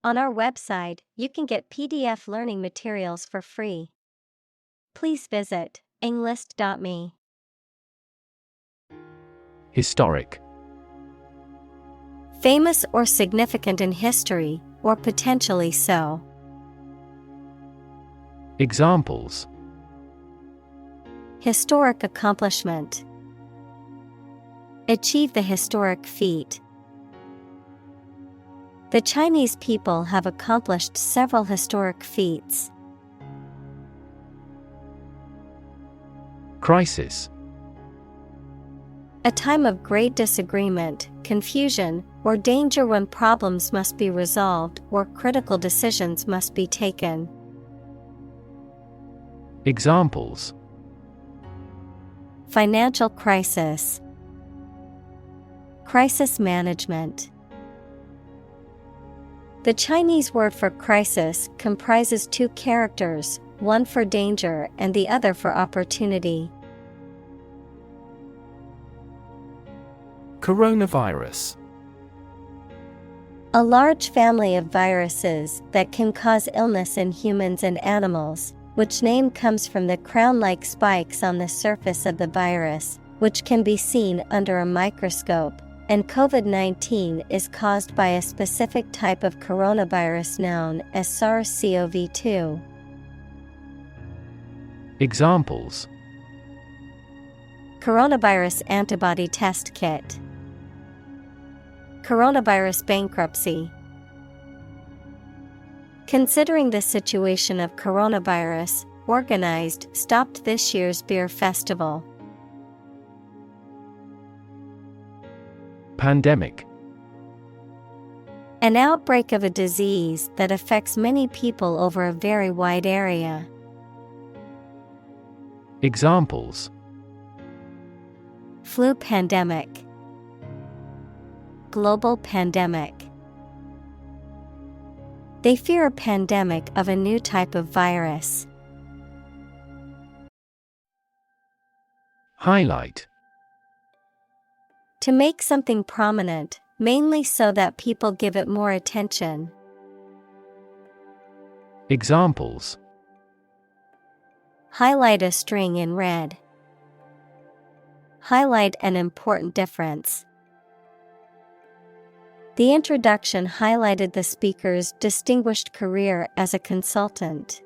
On our website, you can get PDF learning materials for free. Please visit englist.me. Historic. Famous or significant in history, or potentially so. Examples: Historic accomplishment. Achieve the historic feat. The Chinese people have accomplished several historic feats. Crisis. A time of great disagreement, confusion, or danger when problems must be resolved or critical decisions must be taken. Examples: Financial crisis. Crisis management. The Chinese word for crisis comprises two characters, one for danger and the other for opportunity. Coronavirus. A large family of viruses that can cause illness in humans and animals, which name comes from the crown-like spikes on the surface of the virus, which can be seen under a microscope, and COVID-19 is caused by a specific type of coronavirus known as SARS-CoV-2. Examples: Coronavirus antibody test kit. Coronavirus bankruptcy. Considering the situation of coronavirus, organized stopped this year's beer festival. Pandemic. An outbreak of a disease that affects many people over a very wide area. Examples: Flu pandemic. Global pandemic. They fear a pandemic of a new type of virus. Highlight. To make something prominent, mainly so that people give it more attention. Examples: Highlight a string in red. Highlight an important difference. The introduction highlighted the speaker's distinguished career as a consultant.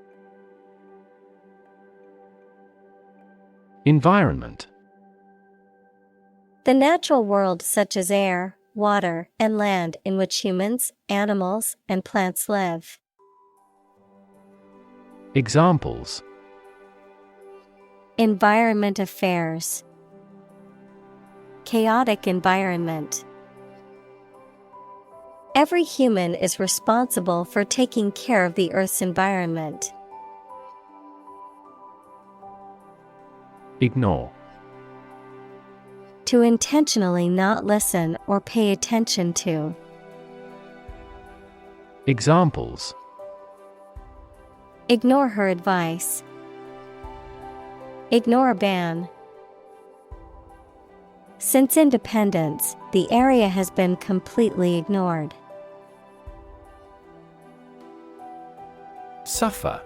Environment. The natural world such as air, water, and land in which humans, animals, and plants live. Examples: Environment affairs. Chaotic environment. Every human is responsible for taking care of the Earth's environment. Ignore. To intentionally not listen or pay attention to. Examples: Ignore her advice. Ignore a ban. Since independence, the area has been completely ignored. Suffer.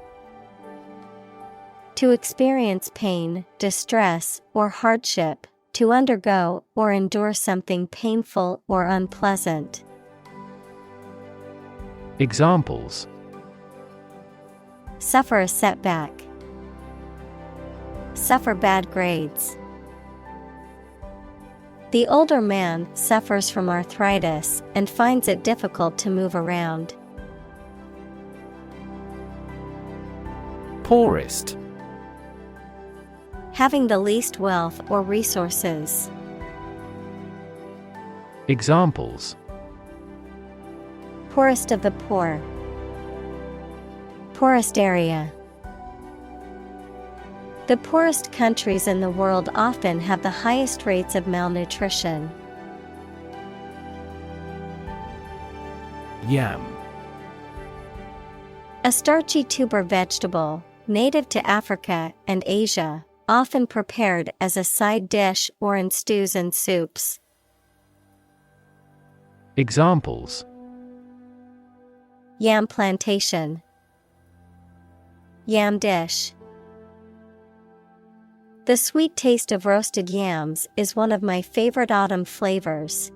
To experience pain, distress, or hardship, to undergo or endure something painful or unpleasant. Examples: Suffer a setback. Suffer bad grades. The older man suffers from arthritis and finds it difficult to move around. Poorest. Having the least wealth or resources. Examples: Poorest of the poor. Poorest area. The poorest countries in the world often have the highest rates of malnutrition. Yam. A starchy tuber vegetable, native to Africa and Asia, often prepared as a side dish or in stews and soups. Yam plantation. Yam dish. The sweet taste of roasted yams is one of my favorite autumn flavors.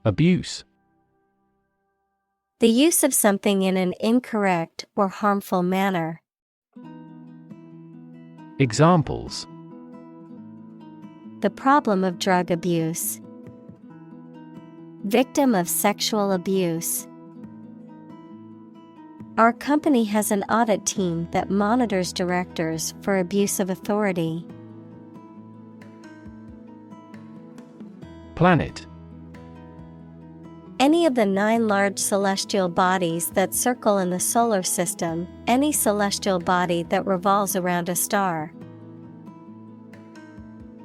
Abuse. The use of something in an incorrect or harmful manner. Examples. The problem of drug abuse. Victim of sexual abuse. Our company has an audit team that monitors directors for abuse of authority. Planet. Any of the 9 large celestial bodies that circle in the solar system, any celestial body that revolves around a star.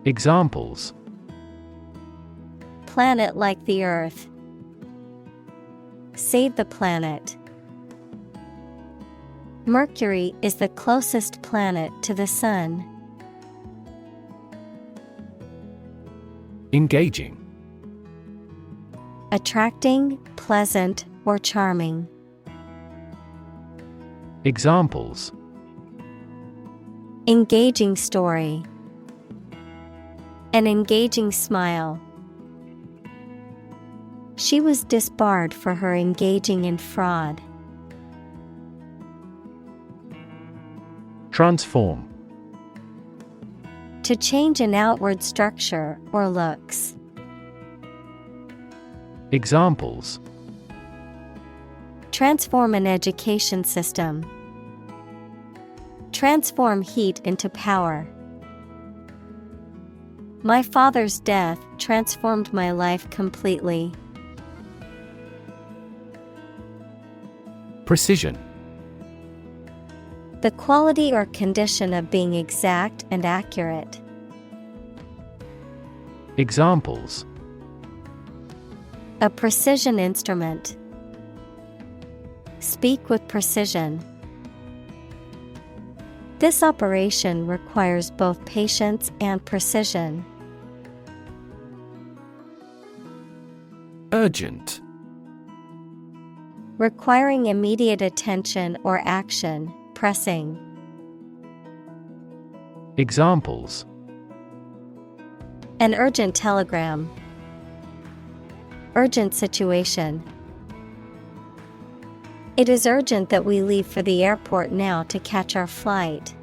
Examples. Planet like the Earth. Save the planet. Mercury is the closest planet to the Sun. Engaging. Attracting, pleasant, or charming. Examples. Engaging story. An engaging smile. She was disbarred for her engaging in fraud. Transform. To change an outward structure or looks. Examples. Transform an education system. Transform heat into power. My father's death transformed my life completely. Precision. The quality or condition of being exact and accurate. Examples. A precision instrument. Speak with precision. This operation requires both patience and precision. Urgent. Requiring immediate attention or action, pressing. Examples. An urgent telegram. Urgent situation. It is urgent that we leave for the airport now to catch our flight.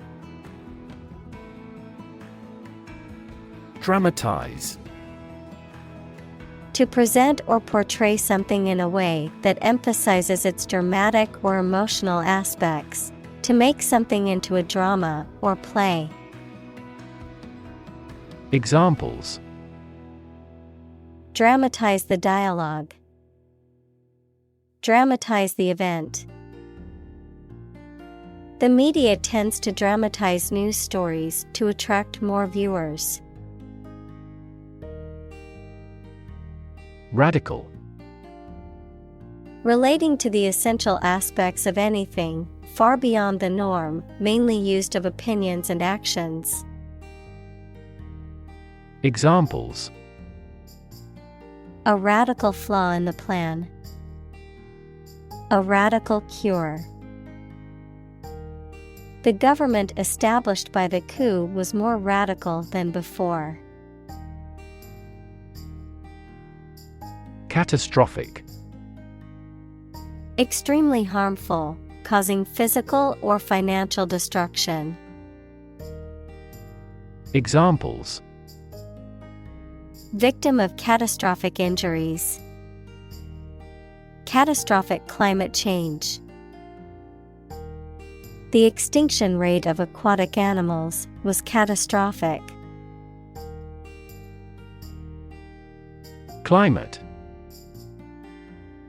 Dramatize. To present or portray something in a way that emphasizes its dramatic or emotional aspects. To make something into a drama or play. Examples. Dramatize the dialogue. Dramatize the event. The media tends to dramatize news stories to attract more viewers. Radical. Relating to the essential aspects of anything, far beyond the norm, mainly used of opinions and actions. Examples. A radical flaw in the plan. A radical cure. The government established by the coup was more radical than before. Catastrophic. Extremely harmful, causing physical or financial destruction. Examples. Victim of catastrophic injuries. Catastrophic climate change. The extinction rate of aquatic animals was catastrophic. Climate.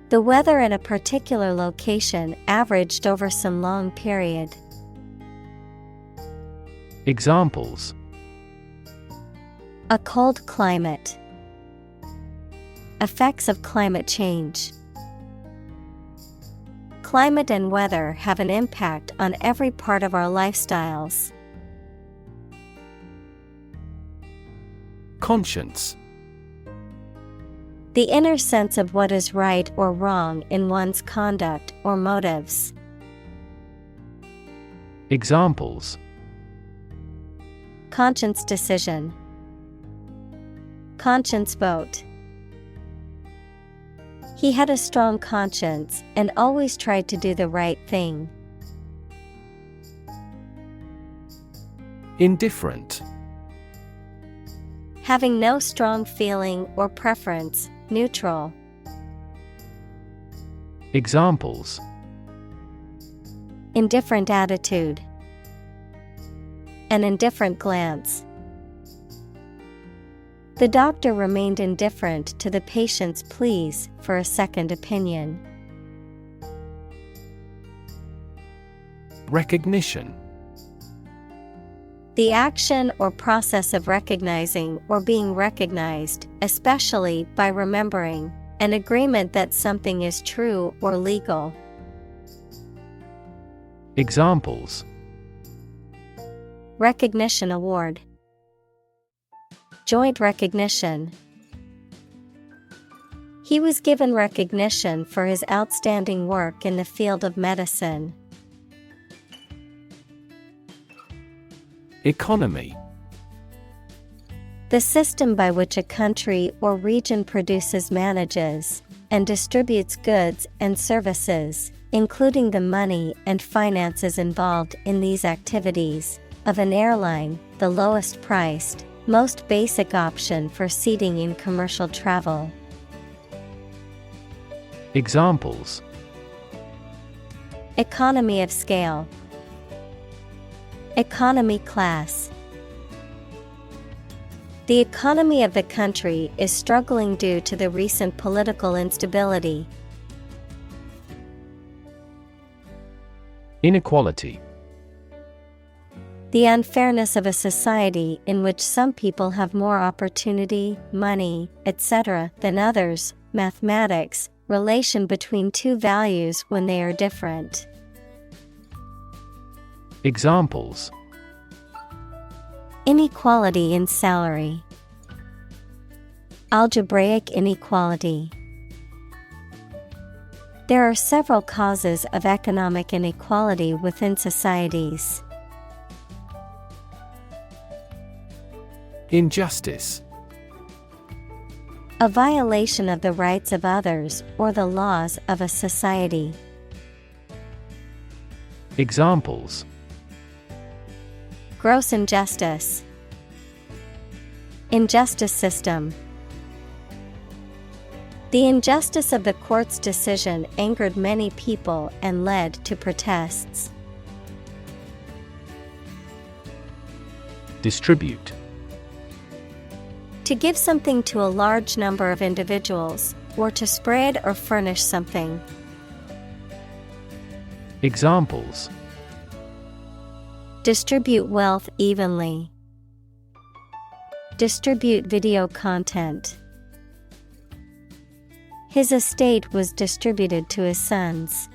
The weather in a particular location averaged over some long period. Examples. A cold climate. Effects of climate change. Climate and weather have an impact on every part of our lifestyles. Conscience. The inner sense of what is right or wrong in one's conduct or motives. Examples: Conscience decision. Conscience vote. He had a strong conscience and always tried to do the right thing. Indifferent. Having no strong feeling or preference, neutral. Examples: Indifferent attitude. An indifferent glance. The doctor remained indifferent to the patient's pleas for a second opinion. Recognition. The action or process of recognizing or being recognized, especially by remembering, an agreement that something is true or legal. Examples: Recognition award. Joint recognition. He was given recognition for his outstanding work in the field of medicine. Economy. The system by which a country or region produces, manages, and distributes goods and services, including the money and finances involved in these activities, of an airline, the lowest priced, most basic option for seating in commercial travel. Examples: Economy of scale. Economy class. The economy of the country is struggling due to the recent political instability. Inequality. The unfairness of a society in which some people have more opportunity, money, etc. than others. Mathematics, relation between two values when they are different. Examples: Inequality in salary. Algebraic inequality. There are several causes of economic inequality within societies. Injustice. A violation of the rights of others or the laws of a society. Examples: Gross injustice. Injustice system. The injustice of the court's decision angered many people and led to protests. Distribute. To give something to a large number of individuals, or to spread or furnish something. Examples: Distribute wealth evenly. Distribute video content. His estate was distributed to his sons.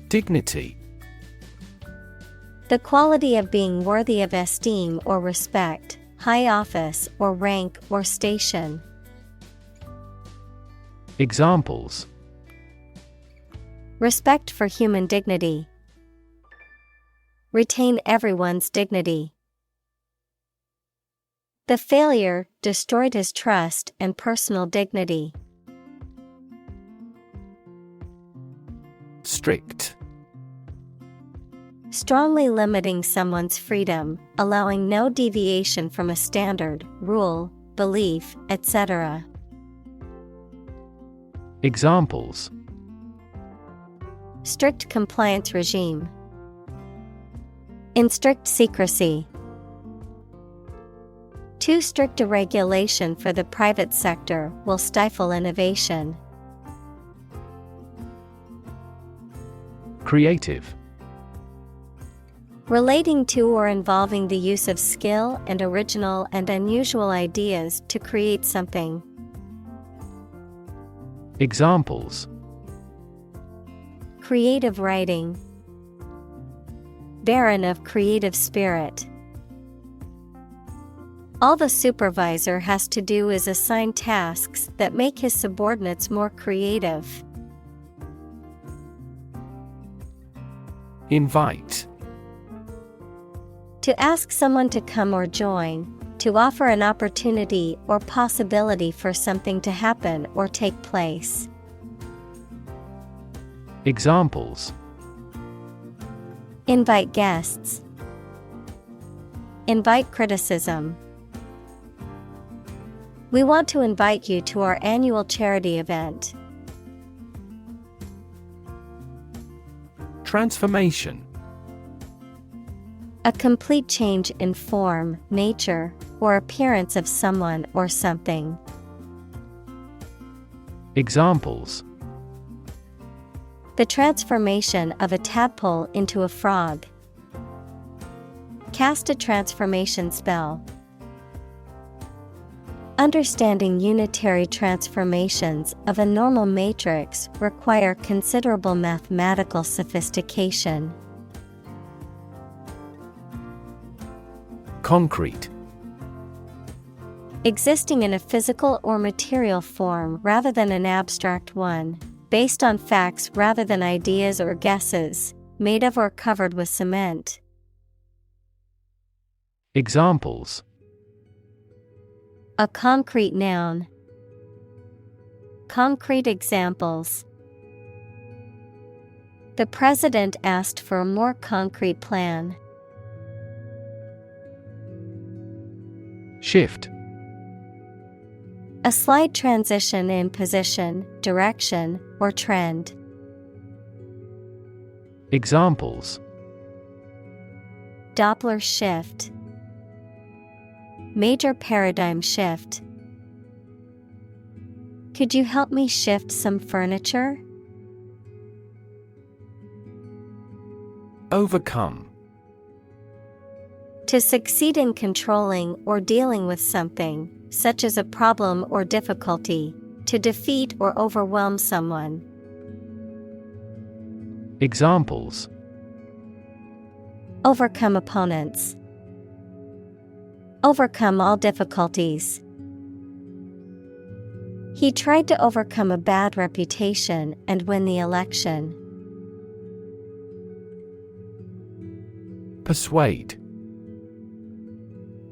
Dignity. The quality of being worthy of esteem or respect, high office or rank or station. Examples: Respect for human dignity. Retain everyone's dignity. The failure destroyed his trust and personal dignity. Strict. Strongly limiting someone's freedom, allowing no deviation from a standard, rule, belief, etc. Examples: Strict compliance regime. In strict secrecy. Too strict a regulation for the private sector will stifle innovation. Creative. Relating to or involving the use of skill and original and unusual ideas to create something. Examples: Creative writing. Barren of creative spirit. All the supervisor has to do is assign tasks that make his subordinates more creative. Invite. To ask someone to come or join, to offer an opportunity or possibility for something to happen or take place. Examples: Invite guests. Invite criticism. We want to invite you to our annual charity event. Transformation. A complete change in form, nature, or appearance of someone or something. Examples: The transformation of a tadpole into a frog. Cast a transformation spell. Understanding unitary transformations of a normal matrix require considerable mathematical sophistication. Concrete. Existing in a physical or material form rather than an abstract one, based on facts rather than ideas or guesses, made of or covered with cement. Examples: A concrete noun. Concrete examples. The president asked for a more concrete plan. Shift. A slight transition in position, direction, or trend. Examples: Doppler shift. Major paradigm shift. Could you help me shift some furniture? Overcome. To succeed in controlling or dealing with something, such as a problem or difficulty, to defeat or overwhelm someone. Examples: Overcome opponents. Overcome all difficulties. He tried to overcome a bad reputation and win the election. Persuade.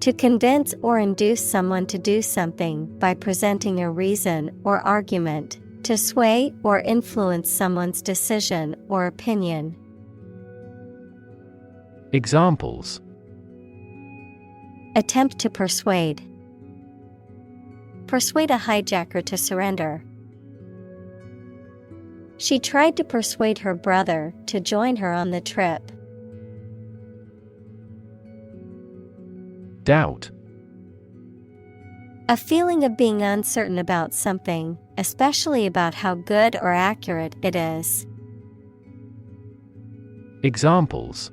To convince or induce someone to do something by presenting a reason or argument, to sway or influence someone's decision or opinion. Examples: Attempt to persuade. Persuade a hijacker to surrender. She tried to persuade her brother to join her on the trip. Doubt. A feeling of being uncertain about something, especially about how good or accurate it is. Examples: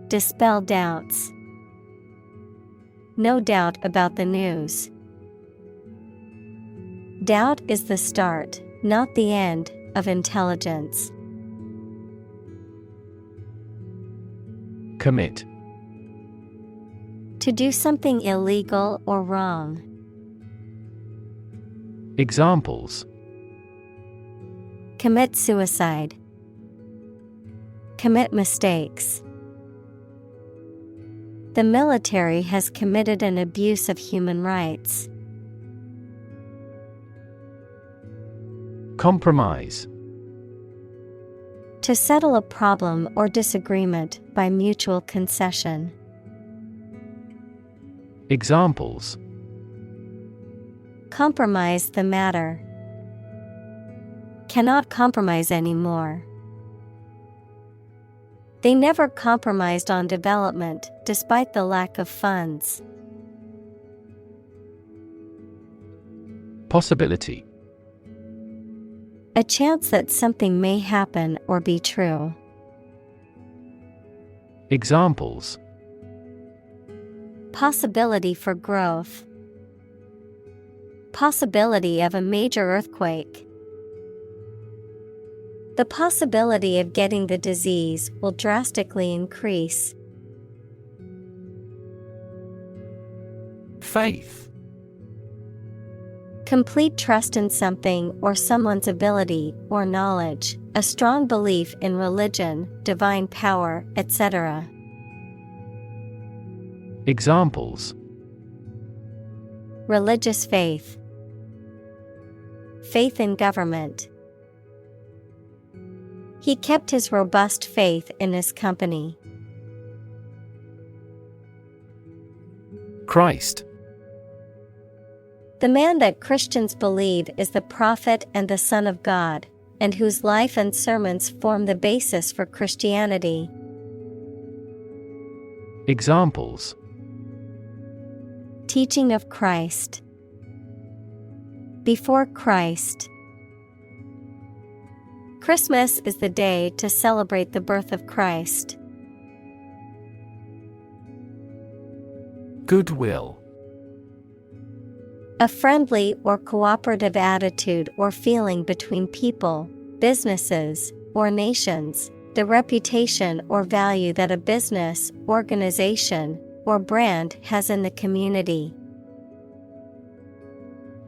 Dispel doubts. No doubt about the news. Doubt is the start, not the end, of intelligence. Commit. To do something illegal or wrong. Examples: Commit suicide. Commit mistakes. The military has committed an abuse of human rights. Compromise. To settle a problem or disagreement by mutual concession. Examples: Compromise the matter. Cannot compromise anymore. They never compromised on development, despite the lack of funds. Possibility. A chance that something may happen or be true. Examples: Possibility for growth. Possibility of a major earthquake. The possibility of getting the disease will drastically increase. Faith. Complete trust in something or someone's ability or knowledge, a strong belief in religion, divine power, etc. Examples: Religious faith. Faith in government. He kept his robust faith in his company. Christ. The man that Christians believe is the prophet and the Son of God, and whose life and sermons form the basis for Christianity. Examples: Teaching of Christ. Before Christ. Christmas is the day to celebrate the birth of Christ. Goodwill. A friendly or cooperative attitude or feeling between people, businesses, or nations, the reputation or value that a business, organization, or brand has in the community.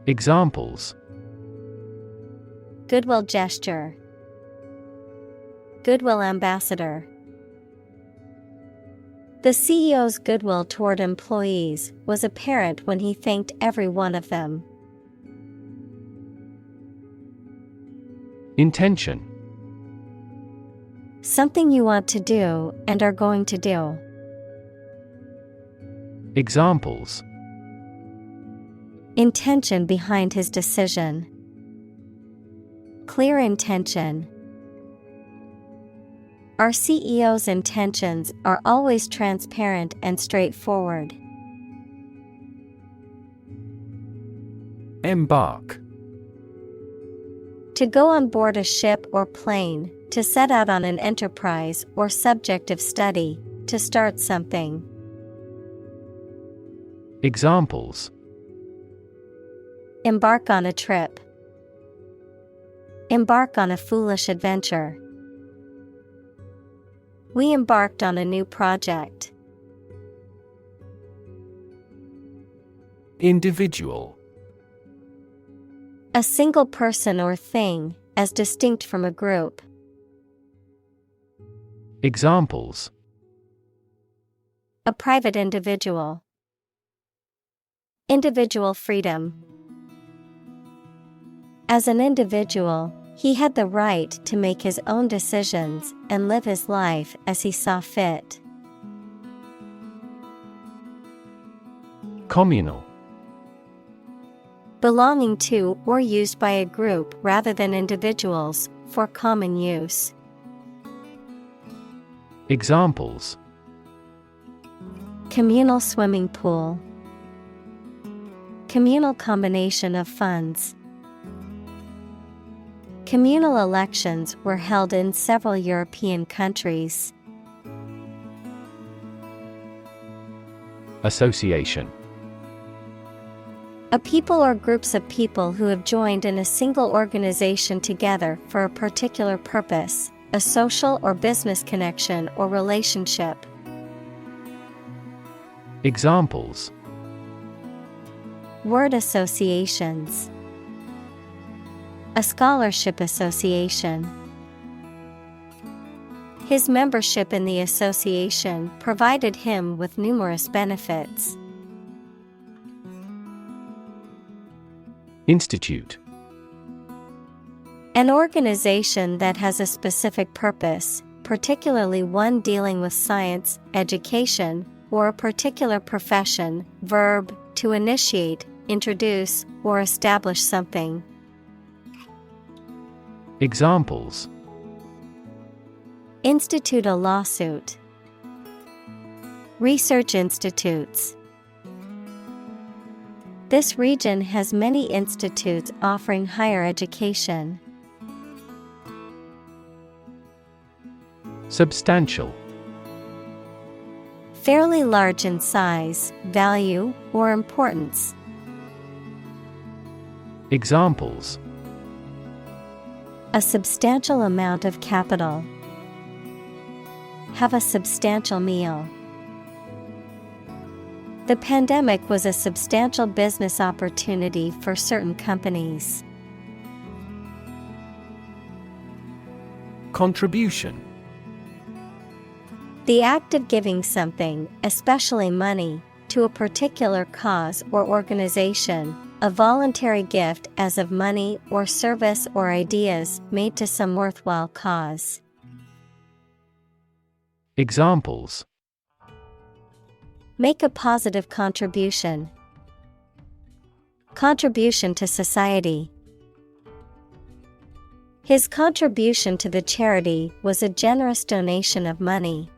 Examples: Goodwill gesture. Goodwill ambassador. The CEO's goodwill toward employees was apparent when he thanked every one of them. Intention. Something you want to do and are going to do. Examples: Intention behind his decision. Clear intention. Our CEO's intentions are always transparent and straightforward. Embark. To go on board a ship or plane, to set out on an enterprise or subject of study, to start something. Examples: Embark on a trip. Embark on a foolish adventure. We embarked on a new project. Individual. A single person or thing, as distinct from a group. Examples: A private individual. Individual freedom. As an individual, he had the right to make his own decisions and live his life as he saw fit. Communal. Belonging to or used by a group rather than individuals, for common use. Examples: Communal swimming pool. Communal combination of funds. Communal elections were held in several European countries. Association. A people or groups of people who have joined in a single organization together for a particular purpose, a social or business connection or relationship. Examples: Word associations. A scholarship association. His membership in the association provided him with numerous benefits. Institute. An organization that has a specific purpose, particularly one dealing with science, education, or a particular profession. Verb, to initiate, introduce, or establish something. Examples: Institute a lawsuit. Research institutes. This region has many institutes offering higher education. Substantial. Fairly large in size, value, or importance. Examples: A substantial amount of capital. Have a substantial meal. The pandemic was a substantial business opportunity for certain companies. Contribution. The act of giving something, especially money, to a particular cause or organization, a voluntary gift as of money or service or ideas made to some worthwhile cause. Examples. Make a positive contribution. Contribution to society. His contribution to the charity was a generous donation of money.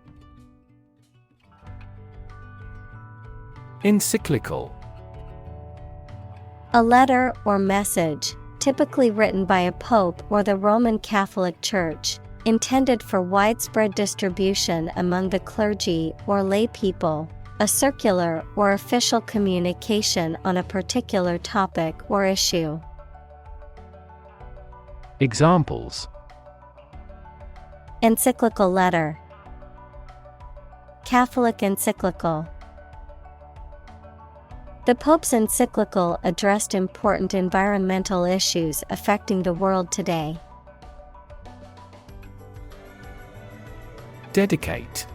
Encyclical. A letter or message, typically written by a pope or the Roman Catholic Church, intended for widespread distribution among the clergy or lay people, a circular or official communication on a particular topic or issue. Examples. Encyclical letter. Catholic encyclical. The Pope's encyclical addressed important environmental issues affecting the world today. Dedicate.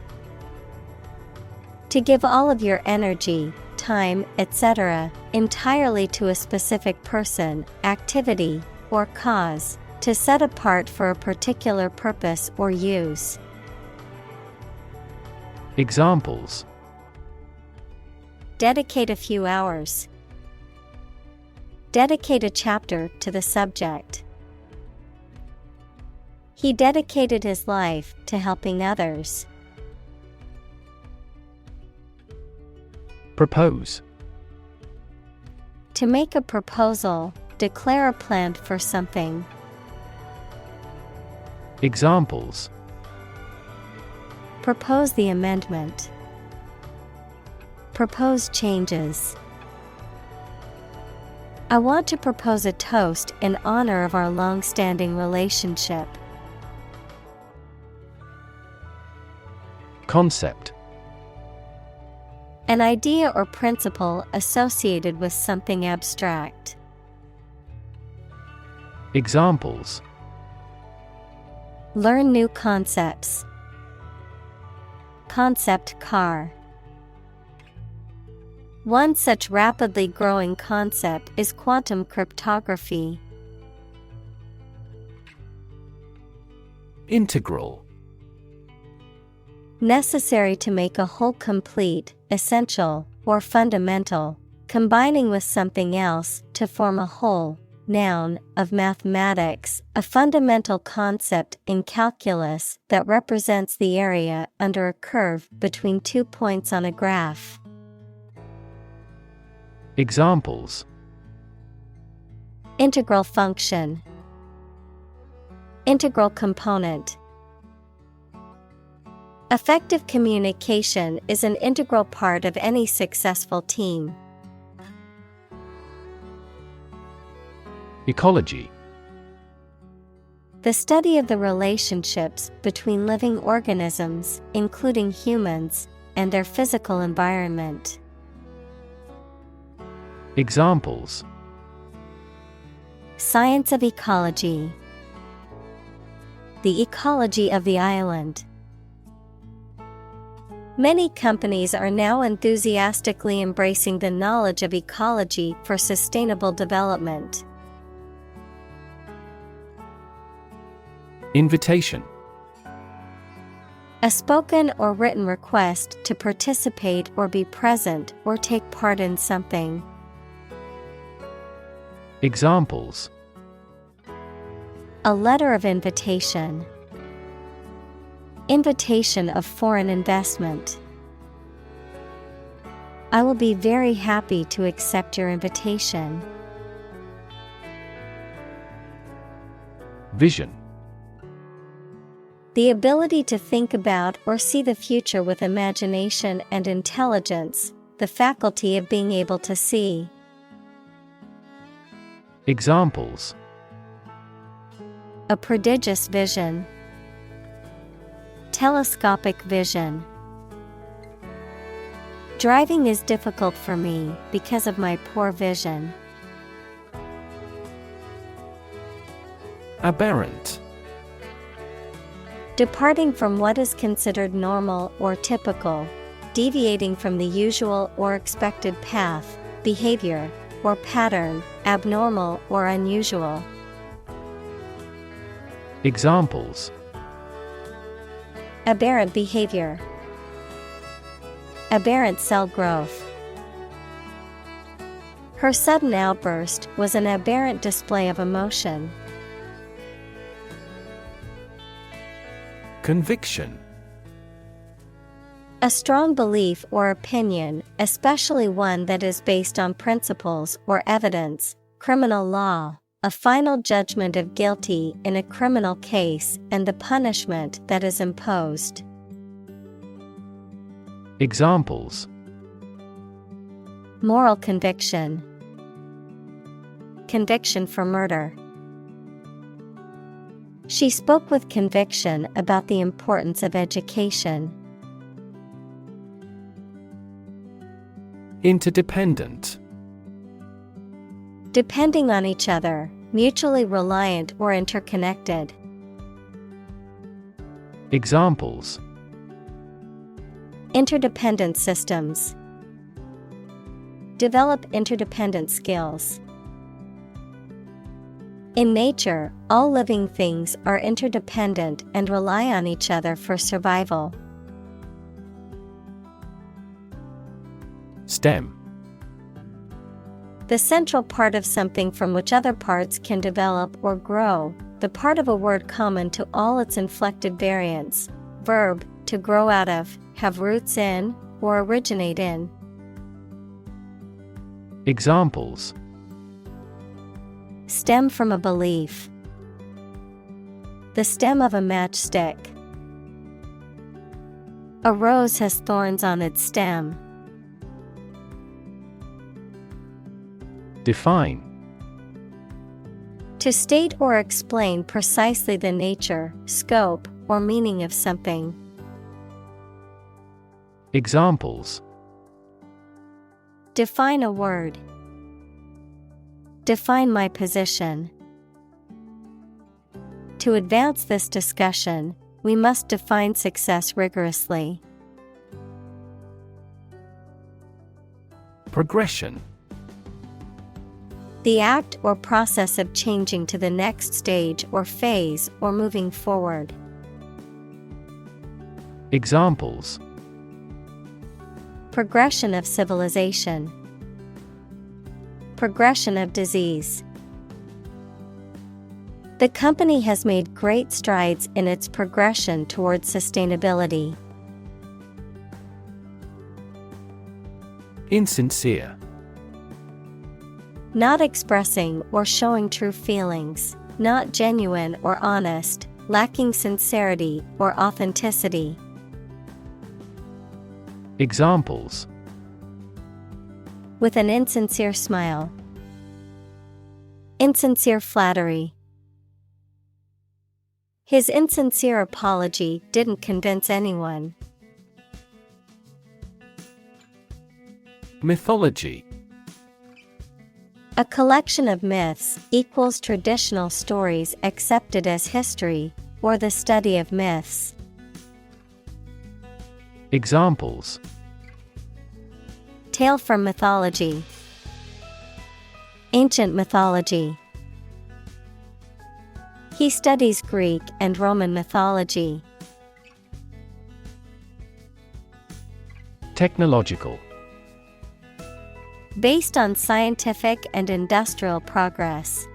To give all of your energy, time, etc., entirely to a specific person, activity, or cause, to set apart for a particular purpose or use. Examples. Dedicate a few hours. Dedicate a chapter to the subject. He dedicated his life to helping others. Propose. To make a proposal, declare a plan for something. Examples. Propose the amendment. Propose changes. I want to propose a toast in honor of our long-standing relationship. Concept. An idea or principle associated with something abstract. Examples. Learn new concepts. Concept car. One such rapidly growing concept is quantum cryptography. Integral. Necessary to make a whole, complete, essential, or fundamental, combining with something else to form a whole. Noun, of mathematics, a fundamental concept in calculus that represents the area under a curve between 2 points on a graph. Examples. Integral function. Integral component. Effective communication is an integral part of any successful team. Ecology. The study of the relationships between living organisms, including humans, and their physical environment. Examples. Science of ecology. The ecology of the island. Many companies are now enthusiastically embracing the knowledge of ecology for sustainable development. Invitation. A spoken or written request to participate or be present or take part in something. Examples. A letter of invitation. Invitation of foreign investment. I will be very happy to accept your invitation. Vision. The ability to think about or see the future with imagination and intelligence, the faculty of being able to see. Examples. A prodigious vision. Telescopic vision. Driving is difficult for me because of my poor vision. Aberrant. Departing from what is considered normal or typical, deviating from the usual or expected path, behavior, or pattern, abnormal or unusual. Examples: Aberrant behavior. Aberrant cell growth. Her sudden outburst was an aberrant display of emotion. Conviction. A strong belief or opinion, especially one that is based on principles or evidence, criminal law, a final judgment of guilty in a criminal case, and the punishment that is imposed. Examples: Moral conviction. Conviction for murder. She spoke with conviction about the importance of education. Interdependent. Depending on each other, mutually reliant or interconnected. Examples: Interdependent systems. Develop interdependent skills. In nature, all living things are interdependent and rely on each other for survival. Stem. The central part of something from which other parts can develop or grow, the part of a word common to all its inflected variants. Verb, to grow out of, have roots in, or originate in. Examples: Stem from a belief. The stem of a matchstick. A rose has thorns on its stem. Define. To state or explain precisely the nature, scope, or meaning of something. Examples: Define a word. Define my position. To advance this discussion, we must define success rigorously. Progression. The act or process of changing to the next stage or phase or moving forward. Examples: Progression of civilization. Progression of disease. The company has made great strides in its progression towards sustainability. Insincere. Not expressing or showing true feelings, not genuine or honest, lacking sincerity or authenticity. Examples: With an insincere smile. Insincere flattery. His insincere apology didn't convince anyone. Mythology. A collection of myths equals traditional stories accepted as history, or the study of myths. Examples: Tale from mythology. Ancient mythology. He studies Greek and Roman mythology. Technological. Based on scientific and industrial progress.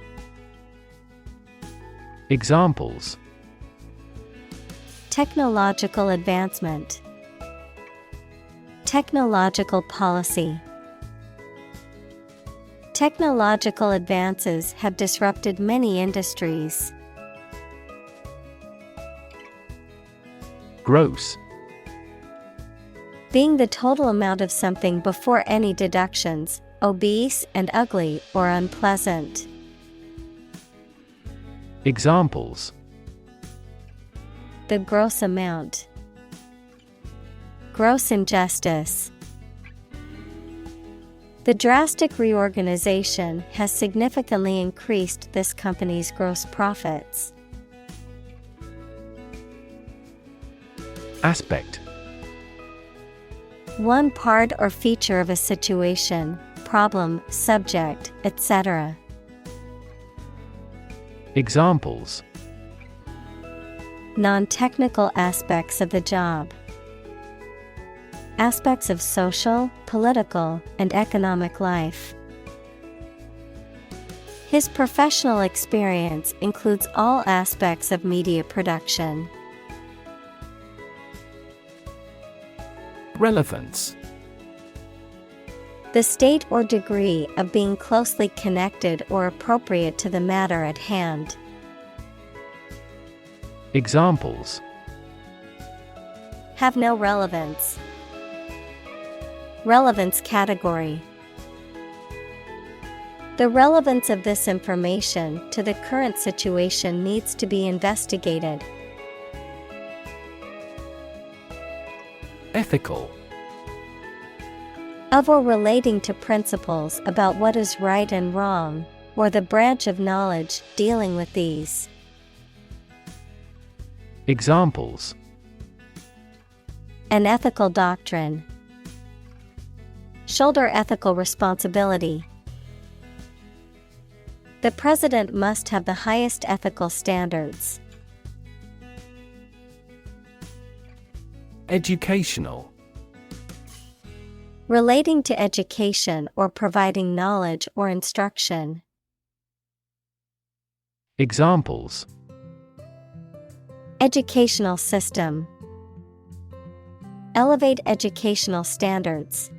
Examples: Technological advancement. Technological policy. Technological advances have disrupted many industries. Gross. Being the total amount of something before any deductions, obese and ugly or unpleasant. Examples: The gross amount. Gross injustice. The drastic reorganization has significantly increased this company's gross profits. Aspect. One part or feature of a situation, problem, subject, etc. Examples. Non-technical aspects of the job. Aspects of social, political, and economic life. His professional experience includes all aspects of media production. Relevance. The state or degree of being closely connected or appropriate to the matter at hand. Examples. Have no relevance. Relevance category. The relevance of this information to the current situation needs to be investigated. Ethical. Of or relating to principles about what is right and wrong, or the branch of knowledge dealing with these. Examples. An ethical doctrine. Shoulder ethical responsibility. The president must have the highest ethical standards. Educational. Relating to education or providing knowledge or instruction. Examples. Educational system. Elevate educational standards.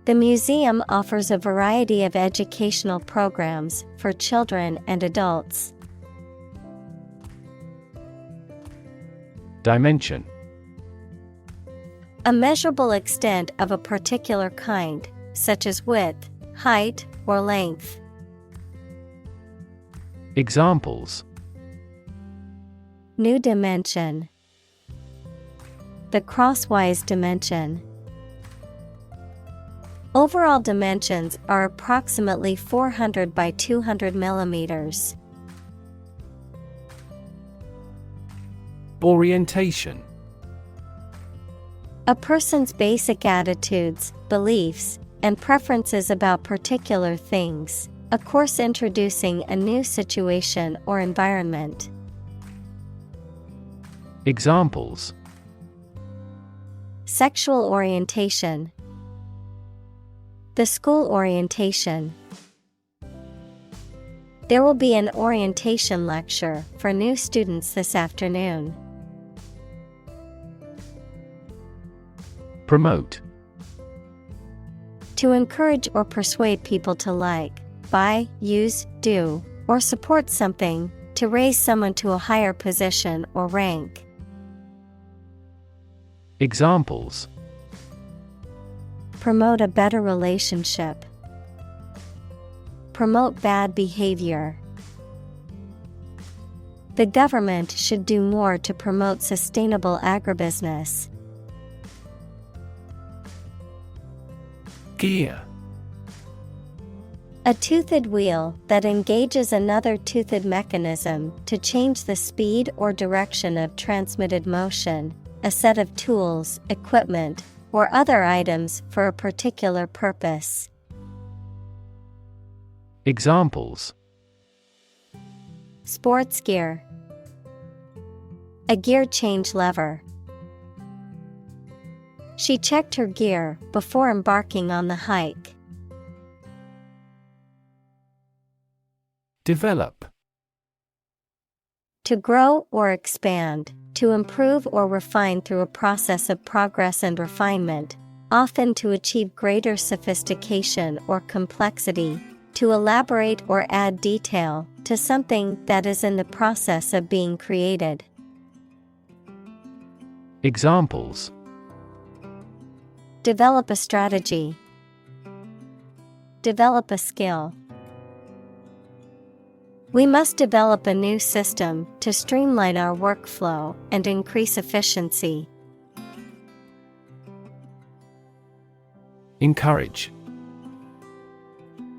The museum offers a variety of educational programs for children and adults. Dimension. A measurable extent of a particular kind, such as width, height, or length. Examples. New dimension. The crosswise dimension. Overall dimensions are approximately 400 by 200 millimeters. Orientation. A person's basic attitudes, beliefs, and preferences about particular things. A course introducing a new situation or environment. Examples. Sexual orientation. The school orientation. There will be an orientation lecture for new students this afternoon. Promote. To encourage or persuade people to like, buy, use, do, or support something, to raise someone to a higher position or rank. Examples. Promote a better relationship. Promote bad behavior. The government should do more to promote sustainable agribusiness. Gear. A toothed wheel that engages another toothed mechanism to change the speed or direction of transmitted motion, a set of tools, equipment, or other items for a particular purpose. Examples. Sports gear. A gear change lever. She checked her gear before embarking on the hike. Develop. To grow or expand, to improve or refine through a process of progress and refinement, often to achieve greater sophistication or complexity, to elaborate or add detail to something that is in the process of being created. Examples. Develop a strategy. Develop a skill. We must develop a new system to streamline our workflow and increase efficiency. Encourage.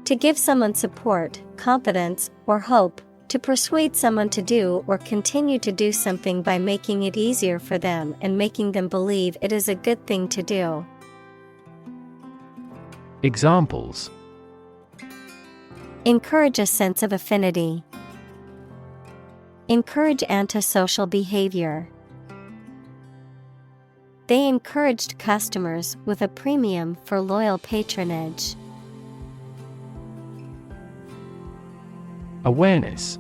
To give someone support, confidence, or hope, to persuade someone to do or continue to do something by making it easier for them and making them believe it is a good thing to do. Examples: Encourage a sense of affinity. Encourage antisocial behavior. They encouraged customers with a premium for loyal patronage. Awareness.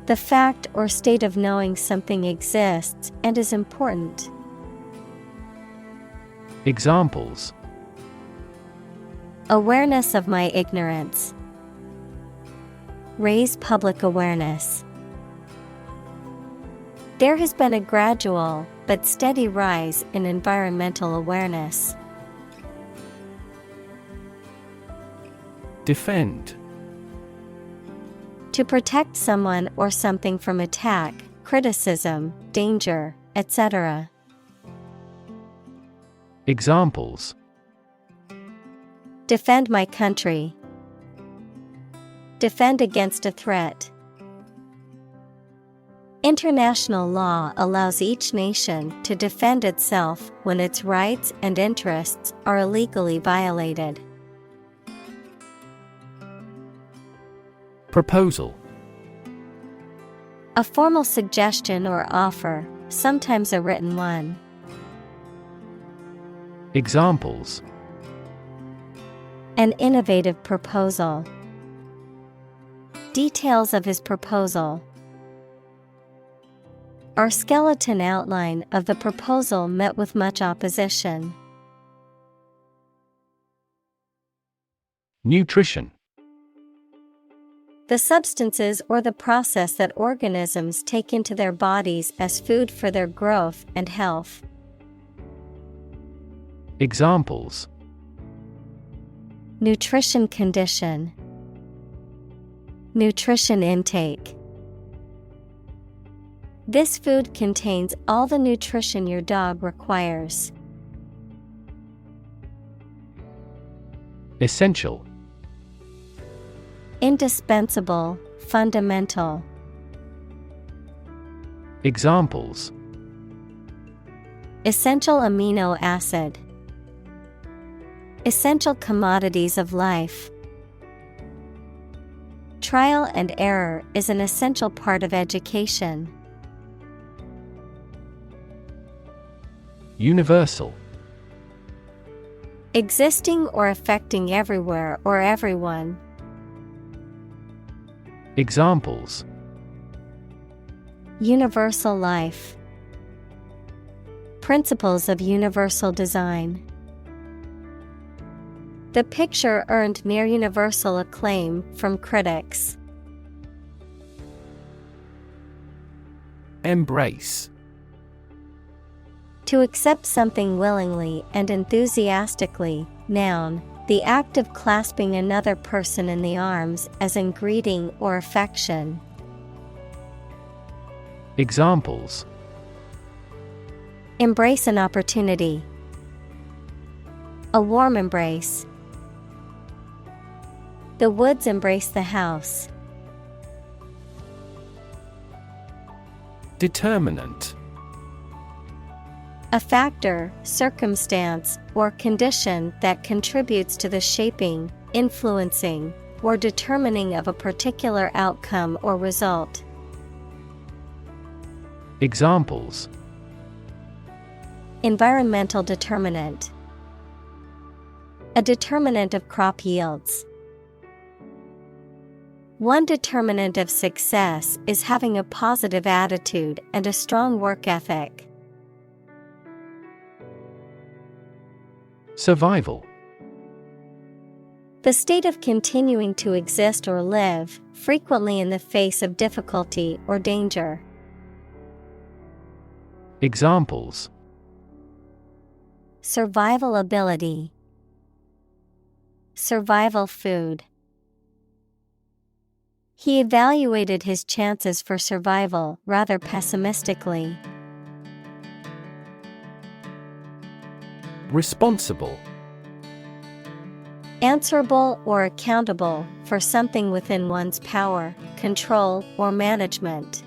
The fact or state of knowing something exists and is important. Examples: Awareness of my ignorance. Raise public awareness. There has been a gradual but steady rise in environmental awareness. Defend. To protect someone or something from attack, criticism, danger, etc. Examples: Defend my country. Defend against a threat. International law allows each nation to defend itself when its rights and interests are illegally violated. Proposal. A formal suggestion or offer, sometimes a written one. Examples: An innovative proposal. Details of his proposal. Our skeleton outline of the proposal met with much opposition. Nutrition. The substances or the process that organisms take into their bodies as food for their growth and health. Examples: Nutrition condition. Nutrition intake. This food contains all the nutrition your dog requires. Essential. Indispensable, fundamental. Examples: Essential amino acid. Essential commodities of life. Trial and error is an essential part of education. Universal. Existing or affecting everywhere or everyone. Examples: Universal life. Principles of universal design. The picture earned near universal acclaim from critics. Embrace. To accept something willingly and enthusiastically. Noun, the act of clasping another person in the arms as in greeting or affection. Examples: Embrace an opportunity. A warm embrace. The woods embrace the house. Determinant. A factor, circumstance, or condition that contributes to the shaping, influencing, or determining of a particular outcome or result. Examples: Environmental determinant. A determinant of crop yields. One determinant of success is having a positive attitude and a strong work ethic. Survival. The state of continuing to exist or live, frequently in the face of difficulty or danger. Examples: Survival ability. Survival food. He evaluated his chances for survival rather pessimistically. Responsible. Answerable or accountable for something within one's power, control, or management.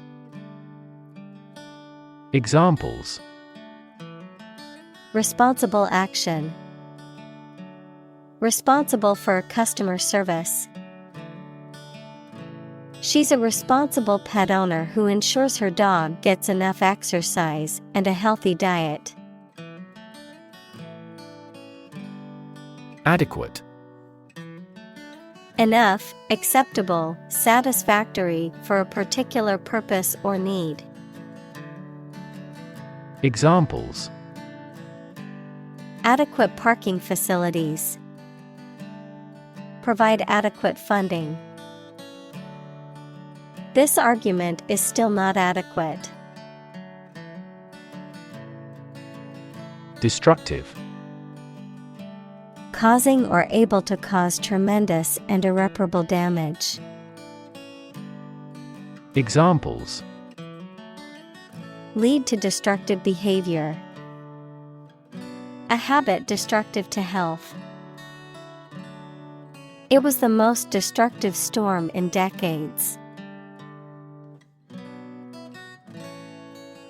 Examples: Responsible action. Responsible for customer service. She's a responsible pet owner who ensures her dog gets enough exercise and a healthy diet. Adequate. Enough, acceptable, satisfactory for a particular purpose or need. Examples: Adequate parking facilities. Provide adequate funding. This argument is still not adequate. Destructive. Causing or able to cause tremendous and irreparable damage. Examples: Lead to destructive behavior. A habit destructive to health. It was the most destructive storm in decades.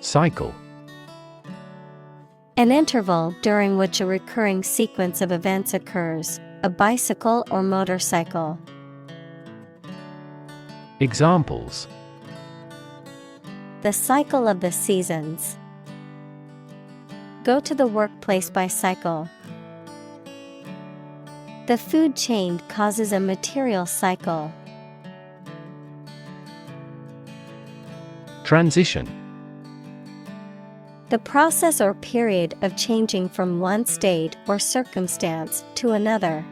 Cycle. An interval during which a recurring sequence of events occurs, a bicycle or motorcycle. Examples: The cycle of the seasons. Go to the workplace by cycle. The food chain causes a material cycle. Transition. The process or period of changing from one state or circumstance to another.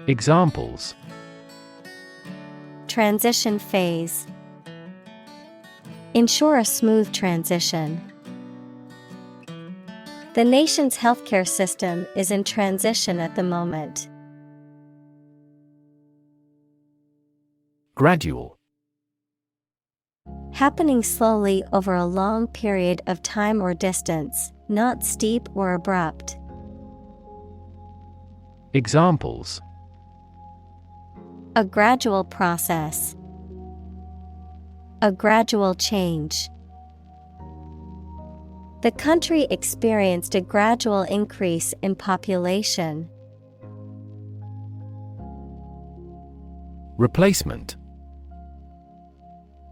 Examples: Transition phase. Ensure a smooth transition. The nation's healthcare system is in transition at the moment. Gradual. Happening slowly over a long period of time or distance, not steep or abrupt. Examples: A gradual process. A gradual change. The country experienced a gradual increase in population. Replacement.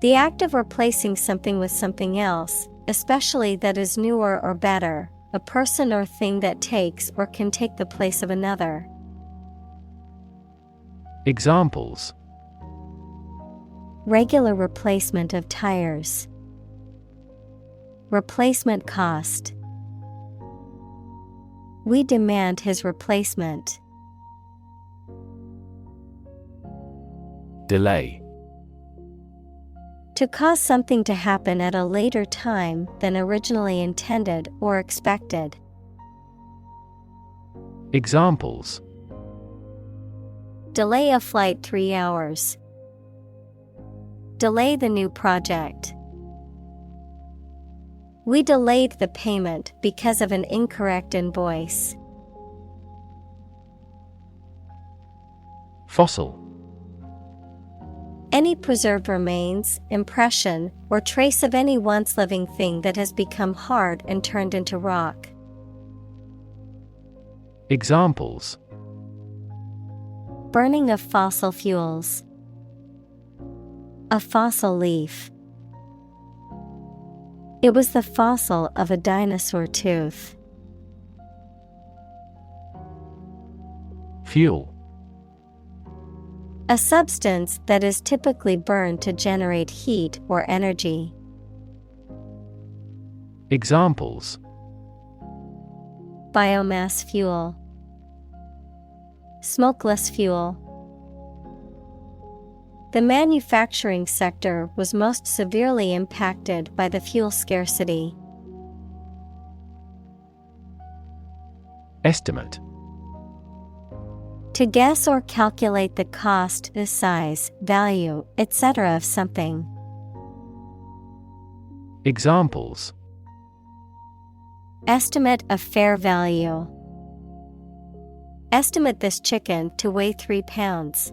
The act of replacing something with something else, especially that is newer or better, a person or thing that takes or can take the place of another. Examples: Regular replacement of tires. Replacement cost. We demand his replacement. Delay. To cause something to happen at a later time than originally intended or expected. Examples: Delay a flight 3 hours. Delay the new project. We delayed the payment because of an incorrect invoice. Fossil. Any preserved remains, impression, or trace of any once living thing that has become hard and turned into rock. Examples: Burning of fossil fuels. A fossil leaf. It was the fossil of a dinosaur tooth. Fuel. A substance that is typically burned to generate heat or energy. Examples: Biomass fuel. Smokeless fuel. The manufacturing sector was most severely impacted by the fuel scarcity. Estimate. To guess or calculate the cost, the size, value, etc. of something. Examples: Estimate of fair value. Estimate this chicken to weigh 3 pounds.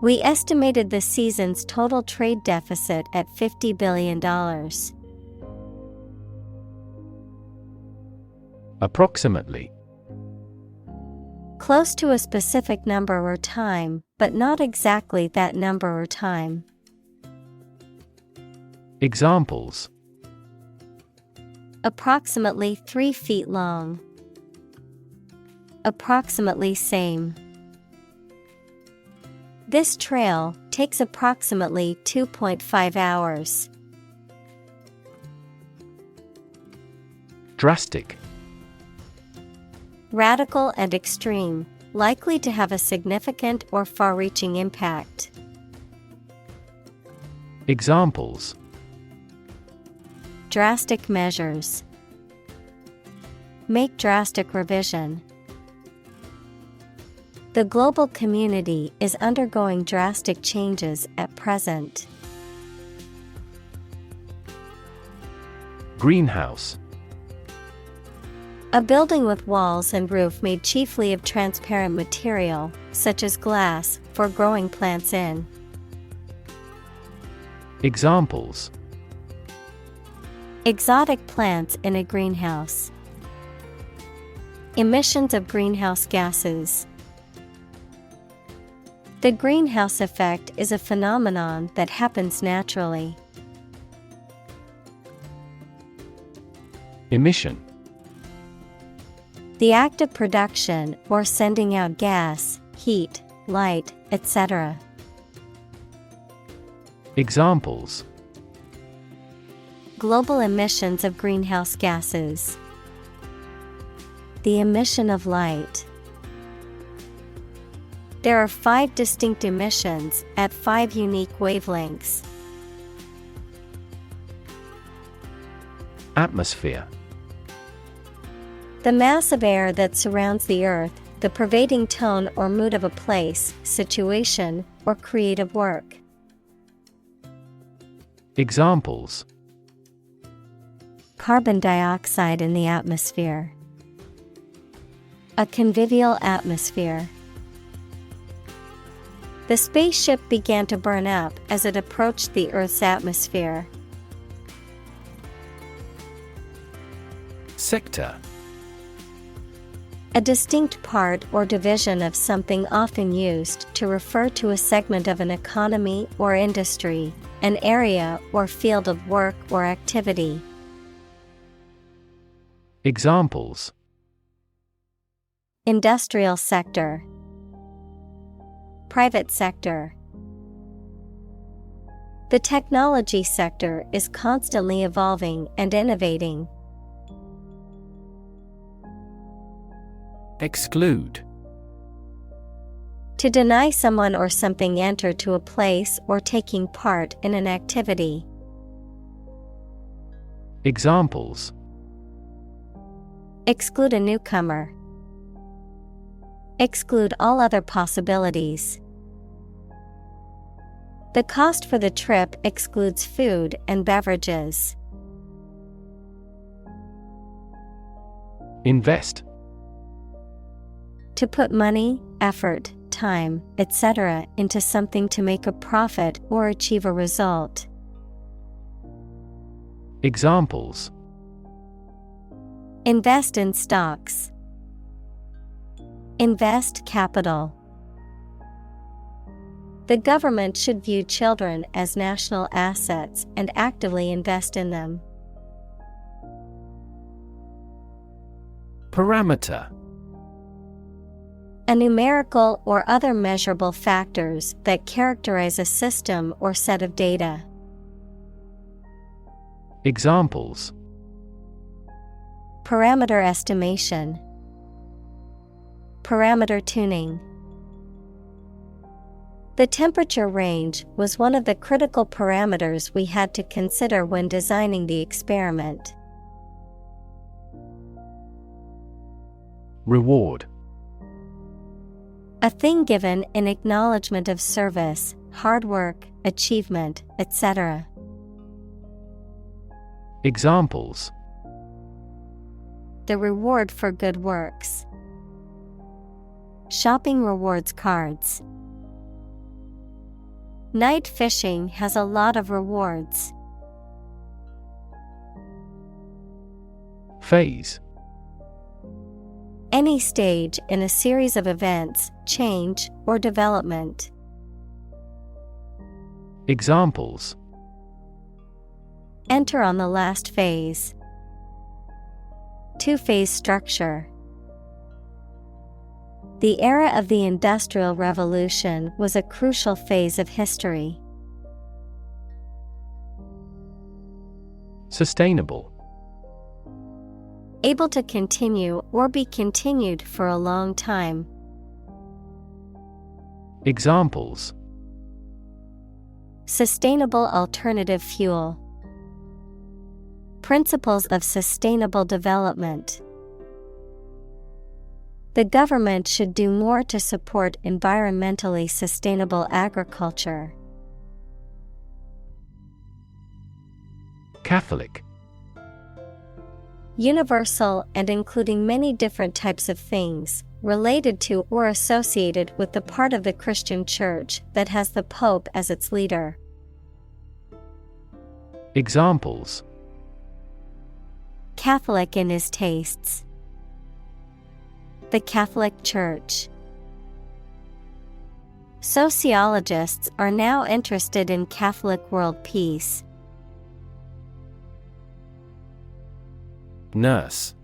We estimated the season's total trade deficit at $50 billion. Approximately. Close to a specific number or time, but not exactly that number or time. Examples: Approximately 3 feet long. Approximately same. This trail takes approximately 2.5 hours. Drastic. Radical and extreme, likely to have a significant or far-reaching impact. Examples: Drastic measures. Make drastic revision. The global community is undergoing drastic changes at present. Greenhouse. A building with walls and roof made chiefly of transparent material, such as glass, for growing plants in. Examples: Exotic plants in a greenhouse. Emissions of greenhouse gases. The greenhouse effect is a phenomenon that happens naturally. Emission. The act of production or sending out gas, heat, light, etc. Examples: Global emissions of greenhouse gases. The emission of light. There are 5 distinct emissions at 5 unique wavelengths. Atmosphere. The mass of air that surrounds the Earth, the pervading tone or mood of a place, situation, or creative work. Examples: Carbon dioxide in the atmosphere. A convivial atmosphere. The spaceship began to burn up as it approached the Earth's atmosphere. Sector. A distinct part or division of something often used to refer to a segment of an economy or industry, an area or field of work or activity. Examples: Industrial sector. Private sector. The technology sector is constantly evolving and innovating. Exclude. To deny someone or something enter to a place or taking part in an activity. Examples: Exclude a newcomer. Exclude all other possibilities. The cost for the trip excludes food and beverages. Invest. To put money, effort, time, etc. into something to make a profit or achieve a result. Examples: Invest in stocks. Invest capital. The government should view children as national assets and actively invest in them. Parameter. A numerical or other measurable factors that characterize a system or set of data. Examples: Parameter estimation. Parameter tuning. The temperature range was one of the critical parameters we had to consider when designing the experiment. Reward. A thing given in acknowledgement of service, hard work, achievement, etc. Examples: the reward for good works. Shopping rewards cards. Night fishing has a lot of rewards. Phase. Any stage in a series of events, change, or development. Examples. Enter on the last phase. Two-phase structure. The era of the Industrial Revolution was a crucial phase of history. Sustainable. Able to continue or be continued for a long time. Examples. Sustainable alternative fuel. Principles of sustainable development. The government should do more to support environmentally sustainable agriculture. Catholic. Universal and including many different types of things, related to or associated with the part of the Christian Church that has the Pope as its leader. Examples. Catholic in his tastes. The Catholic Church. Sociologists are now interested in Catholic world peace. Nurse.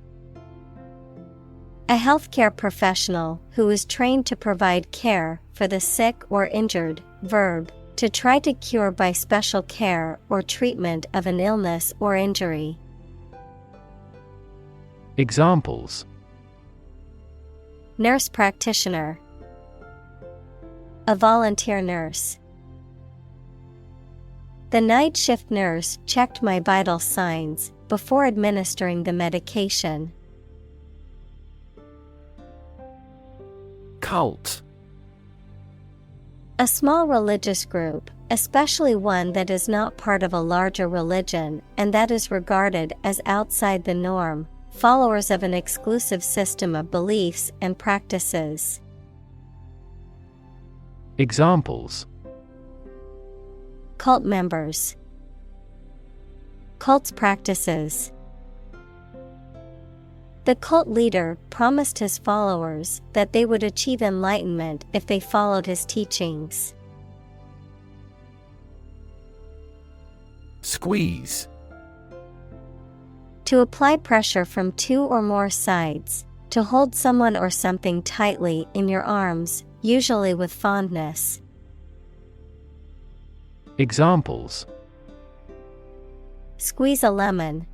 A healthcare professional who is trained to provide care for the sick or injured. Verb, to try to cure by special care or treatment of an illness or injury. Examples. Nurse practitioner. A volunteer nurse. The night shift nurse checked my vital signs before administering the medication. Cult. A small religious group, especially one that is not part of a larger religion and that is regarded as outside the norm, followers of an exclusive system of beliefs and practices. Examples. Cult members. Cult's practices. The cult leader promised his followers that they would achieve enlightenment if they followed his teachings. Squeeze. To apply pressure from two or more sides, to hold someone or something tightly in your arms, usually with fondness. Examples. Squeeze a lemon.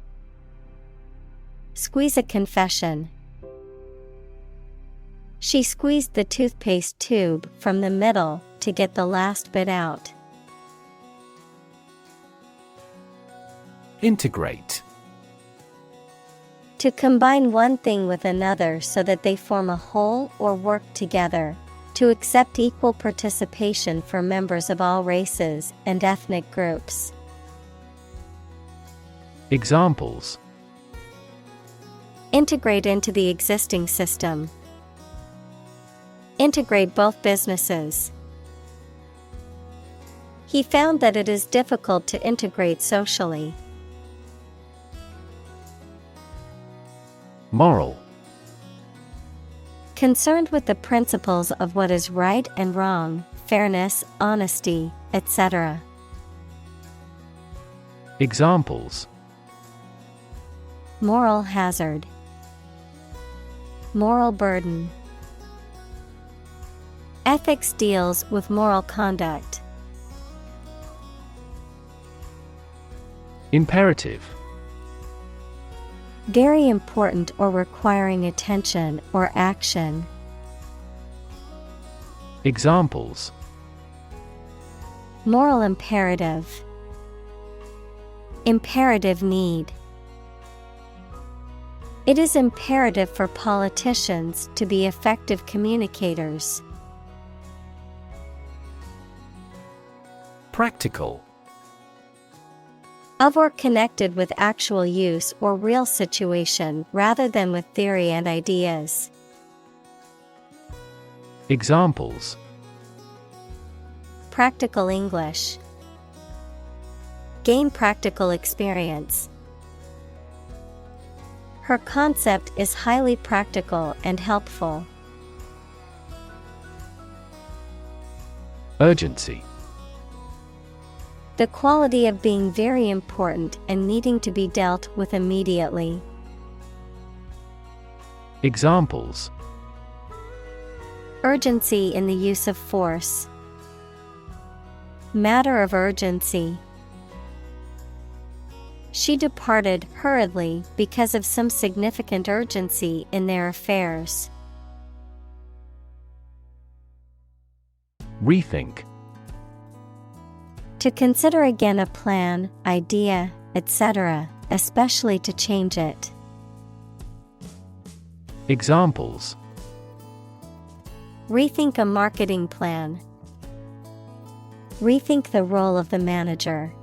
Squeeze a confession. She squeezed the toothpaste tube from the middle to get the last bit out. Integrate. To combine one thing with another so that they form a whole or work together. To accept equal participation for members of all races and ethnic groups. Examples. Integrate into the existing system. Integrate both businesses. He found that it is difficult to integrate socially. Moral. Concerned with the principles of what is right and wrong, fairness, honesty, etc. Examples. Moral hazard. Moral burden. Ethics deals with moral conduct. Imperative. Very important or requiring attention or action. Examples. Moral imperative. Imperative need. It is imperative for politicians to be effective communicators. Practical. Of or connected with actual use or real situation rather than with theory and ideas. Examples: Practical English. Gain practical experience. Her concept is highly practical and helpful. Urgency. The quality of being very important and needing to be dealt with immediately. Examples: Urgency in the use of force. Matter of urgency. She departed hurriedly because of some significant urgency in their affairs. Rethink. To consider again a plan, idea, etc., especially to change it. Examples: Rethink a marketing plan. Rethink the role of the manager.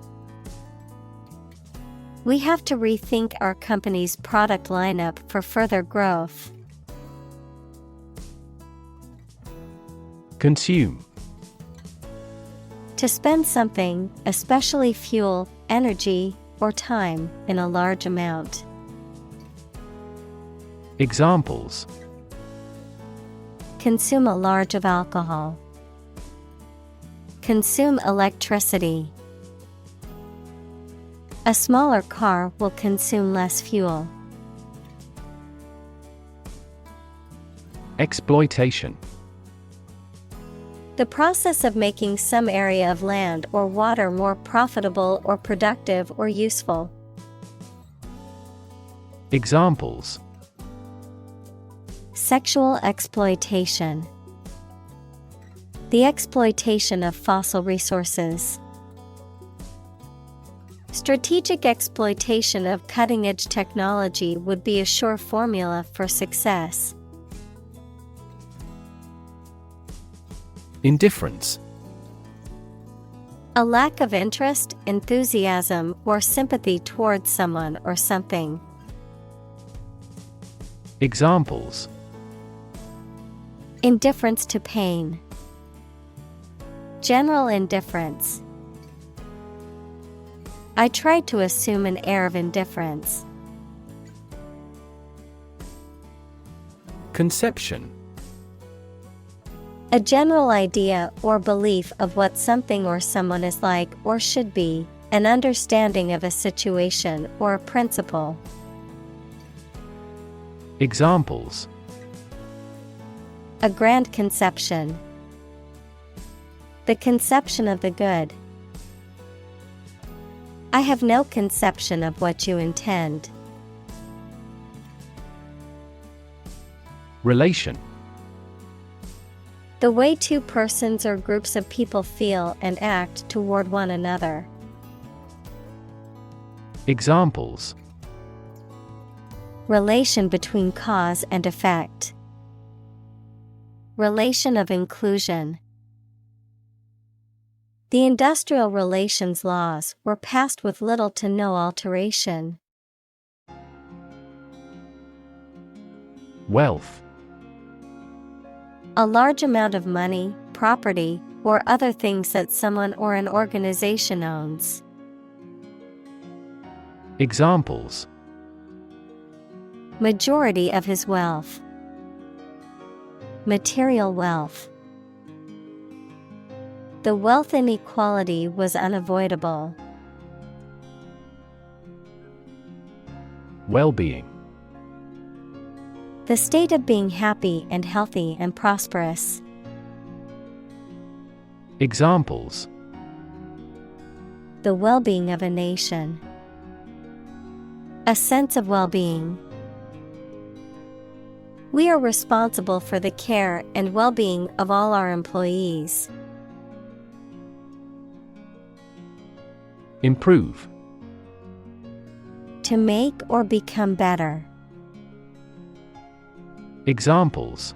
We have to rethink our company's product lineup for further growth. Consume. To spend something, especially fuel, energy, or time, in a large amount. Examples: Consume a large of alcohol. Consume electricity. A smaller car will consume less fuel. Exploitation. The process of making some area of land or water more profitable or productive or useful. Examples: Sexual exploitation. The exploitation of fossil resources. Strategic exploitation of cutting-edge technology would be a sure formula for success. Indifference. A lack of interest, enthusiasm, or sympathy towards someone or something. Examples: Indifference to pain. General indifference. I tried to assume an air of indifference. Conception. A general idea or belief of what something or someone is like or should be, an understanding of a situation or a principle. Examples: A grand conception. The conception of the good. I have no conception of what you intend. Relation. The way two persons or groups of people feel and act toward one another. Examples: Relation between cause and effect. Relation of inclusion. The industrial relations laws were passed with little to no alteration. Wealth. A large amount of money, property, or other things that someone or an organization owns. Examples: Majority of his wealth. Material wealth. The wealth inequality was unavoidable. Well-being. The state of being happy and healthy and prosperous. Examples: The well-being of a nation. A sense of well-being. We are responsible for the care and well-being of all our employees. Improve. To make or become better. Examples: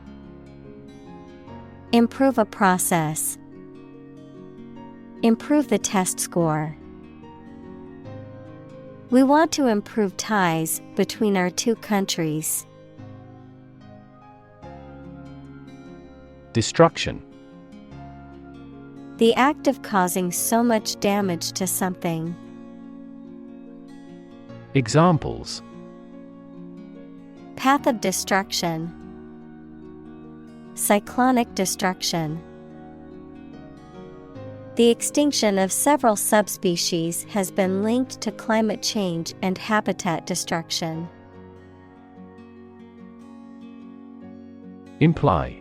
Improve a process. Improve the test score. We want to improve ties between our two countries. Destruction. The act of causing so much damage to something. Examples: Path of destruction. Cyclonic destruction. The extinction of several subspecies has been linked to climate change and habitat destruction. Imply.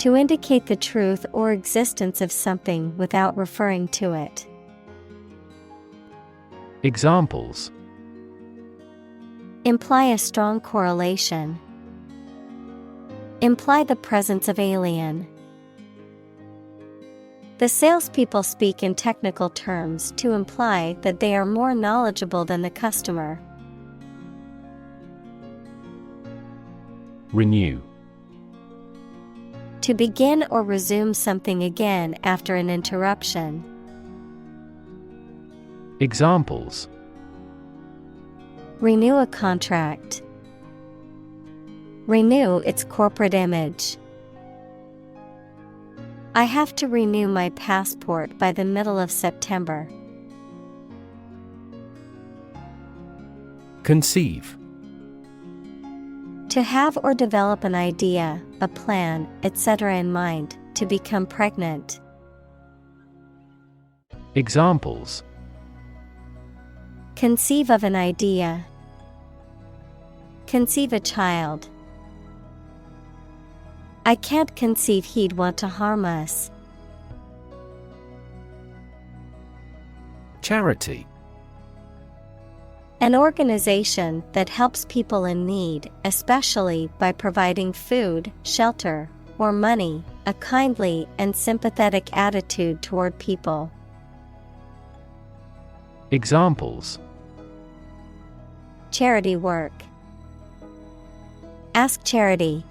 To indicate the truth or existence of something without referring to it. Examples: Imply a strong correlation. Imply the presence of alien. The salespeople speak in technical terms to imply that they are more knowledgeable than the customer. Renew. To begin or resume something again after an interruption. Examples: Renew a contract. Renew its corporate image. I have to renew my passport by the middle of September. Conceive. To have or develop an idea, a plan, etc. in mind, to become pregnant. Examples: Conceive of an idea. Conceive a child. I can't conceive he'd want to harm us. Charity. An organization that helps people in need, especially by providing food, shelter, or money, a kindly and sympathetic attitude toward people. Examples: Charity work. Ask charity.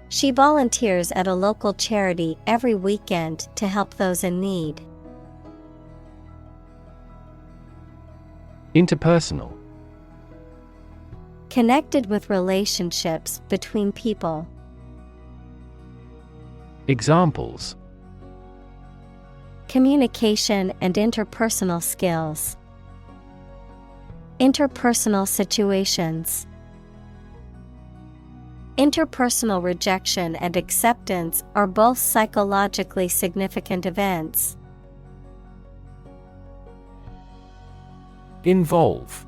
She volunteers at a local charity every weekend to help those in need. Interpersonal. Connected with relationships between people. Examples: Communication and interpersonal skills. Interpersonal situations. Interpersonal rejection and acceptance are both psychologically significant events. Involve.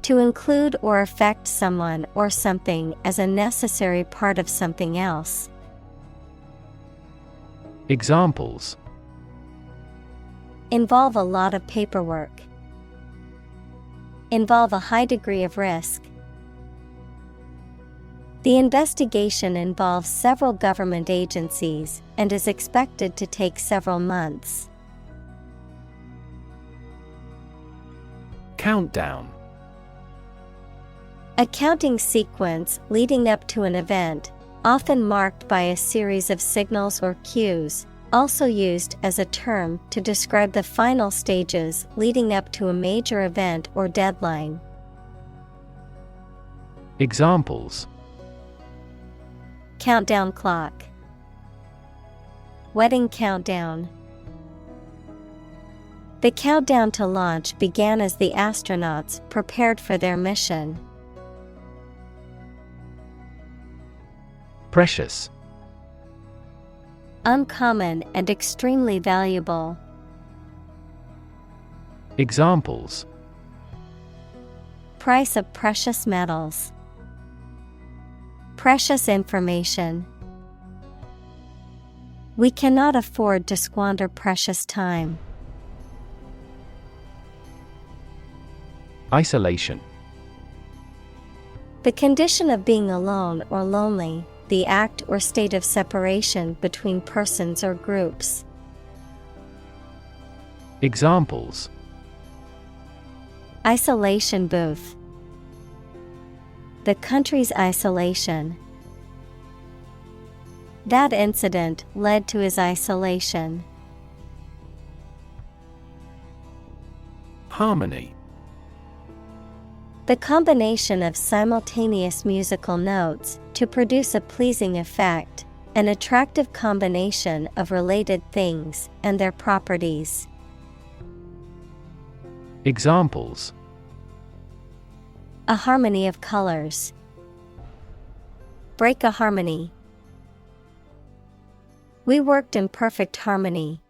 To include or affect someone or something as a necessary part of something else. Examples: Involve a lot of paperwork. Involve a high degree of risk. The investigation involves several government agencies and is expected to take several months. Countdown. A counting sequence leading up to an event, often marked by a series of signals or cues, also used as a term to describe the final stages leading up to a major event or deadline. Examples: Countdown clock. Wedding countdown. The countdown to launch began as the astronauts prepared for their mission. Precious. Uncommon and extremely valuable. Examples: Price of precious metals. Precious information. We cannot afford to squander precious time. Isolation. The condition of being alone or lonely, the act or state of separation between persons or groups. Examples: Isolation booth. The country's isolation. That incident led to his isolation. Harmony. The combination of simultaneous musical notes to produce a pleasing effect, an attractive combination of related things and their properties. Examples: A harmony of colors. Break a harmony. We worked in perfect harmony.